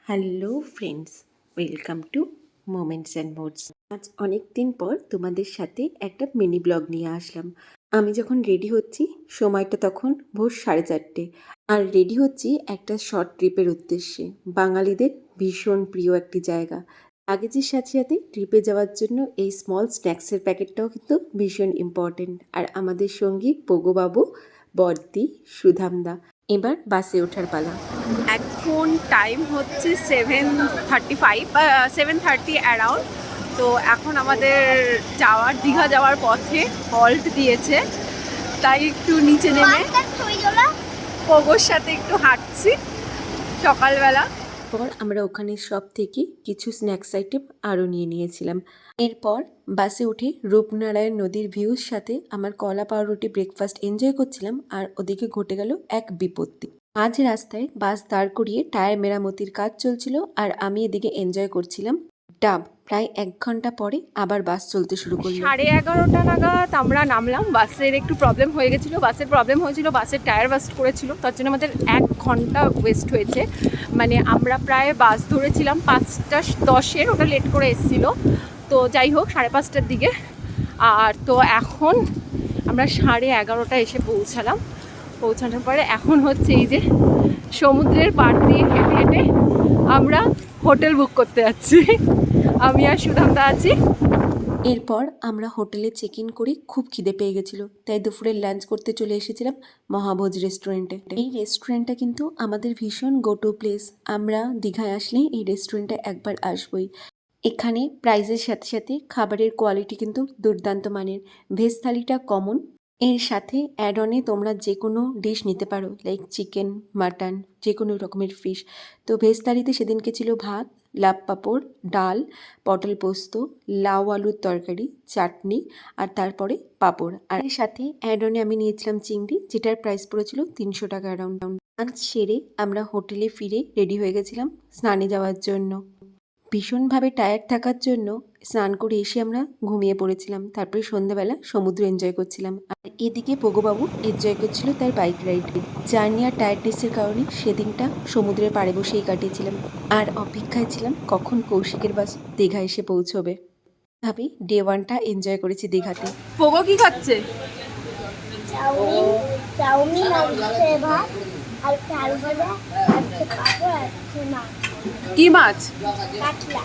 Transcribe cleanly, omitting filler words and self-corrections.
Hello friends, welcome to moments and modes. আজ অনেক দিন পর তোমাদের সাথে একটা মিনি ব্লগ নিয়ে আসলাম। আমি যখন রেডি হচ্ছি সময়টা তখন ভোর 4:30, আর রেডি হচ্ছি একটা শর্ট ট্রিপের উদ্দেশ্যে। বাঙালিদের ভীষণ প্রিয় একটি জায়গা। লাগেজের সাথে সাথে ট্রিপে যাওয়ার জন্য এই স্মল স্ন্যাক্সের প্যাকেটটাও কিন্তু ভীষণ ইম্পর্টেন্ট। আর আমাদের সঙ্গী পোগোবাবু, বর্দি, সুধামদা। এবার বাসে ওঠার পালা। এখন টাইম হচ্ছে 7:35 বা 7:30 অ্যারাউন্ড। তো এখন আমাদের দীঘা যাওয়ার পথে হল্ট দিয়েছে, তাই একটু নিচে নেমে পোগোর সাথে একটু হাঁটছি সকালবেলা। পর আমরা ওখানে সব থেকে কিছু স্ন্যাক্স আইটেম আরও নিয়ে নিয়েছিলাম। এরপর বাসে উঠে রূপনারায়ণ নদীর ভিউর সাথে আমার কলা পাউরুটি ব্রেকফাস্ট এনজয় করছিলাম, আর ওদিকে ঘটে গেল এক বিপত্তি। মাঝ রাস্তায় বাস দাঁড় করিয়ে টায়ার মেরামতির কাজ চলছিল, আর আমি এদিকে এনজয় করছিলাম ডাব। প্রায় 1 ঘন্টা পরে আবার বাস চলতে শুরু করলো। 11:30 নাগাদ আমরা নামলাম। বাসের একটু প্রবলেম হয়ে গেছিলো, বাসের টায়ার বাস্ট করেছিল, তার জন্য আমাদের 1 ঘন্টা ওয়েস্ট হয়েছে। মানে আমরা প্রায় বাস ধরেছিলাম 5:10, ওটা লেট করে এসেছিলো। তো যাই হোক 5:30টার দিকে। আর তো এখন আমরা 11:30 এসে পৌঁছানোর পরে এখন হচ্ছে এই যে সমুদ্রের পাড় দিয়ে হেঁটে হেঁটে আমরা হোটেল বুক করতে যাচ্ছি। আমি আর সুধামদা আছি। এরপর আমরা হোটেলে চেক ইন করি। খুব খিদে পেয়ে গেছিলো, তাই দুপুরের লাঞ্চ করতে চলে এসেছিলাম মহাভোজ রেস্টুরেন্টে। এই রেস্টুরেন্টটা কিন্তু আমাদের ভীষণ গো টু প্লেস। আমরা দীঘায় আসলে এই রেস্টুরেন্টে একবার আসবই। এখানে প্রাইজের সাথে সাথে খাবারের কোয়ালিটি কিন্তু দুর্দান্ত মানের। ভেজ থালিটা কমন, এর সাথে অ্যাড অনে তোমরা যে কোনো ডিশ নিতে পারো, লাইক চিকেন, মাটন, যে কোনো রকমের ফিশ। তো ভেজ থালিতে সেদিনকে ছিল ভাত, লাভ পাঁপড়, ডাল, পটল পোস্ত, লাউ আলুর তরকারি, চাটনি, আর তারপরে পাঁপড়। আর এর সাথে অ্যাড অনে আমি নিয়েছিলাম চিংড়ি, যেটার প্রাইস পড়েছিল 300 টাকা অ্যারাউন্ড। লাঞ্চ সেরে আমরা হোটেলে ফিরে রেডি হয়ে গেছিলাম স্নানে যাওয়ার জন্য। ভীষণভাবে টায়ার্ড থাকার জন্য স্নান করে এসে আমরা ঘুমিয়ে পড়েছিলাম। তারপরে সন্ধ্যাবেলা সমুদ্র এনজয় করছিলাম, আর এদিকে পোগোবাবু এনজয় করছিল তার বাইক রাইড। জার্নি আর টায়ার্ডনেসের কারণে সেদিনটা সমুদ্রের পাড়ে বসেই কাটিয়েছিলাম, আর অপেক্ষায় ছিলাম কখন কৌশিকের বাস দীঘা এসে পৌঁছবে। ভাবি ডে 1টা এনজয় করেছি দীঘাতে। পোগো কি খাচ্ছে? চাউমিন আর ভাত আর আলু ভাজা আর পাঁপড় আর মাছ। কি মাছ? কাতলা।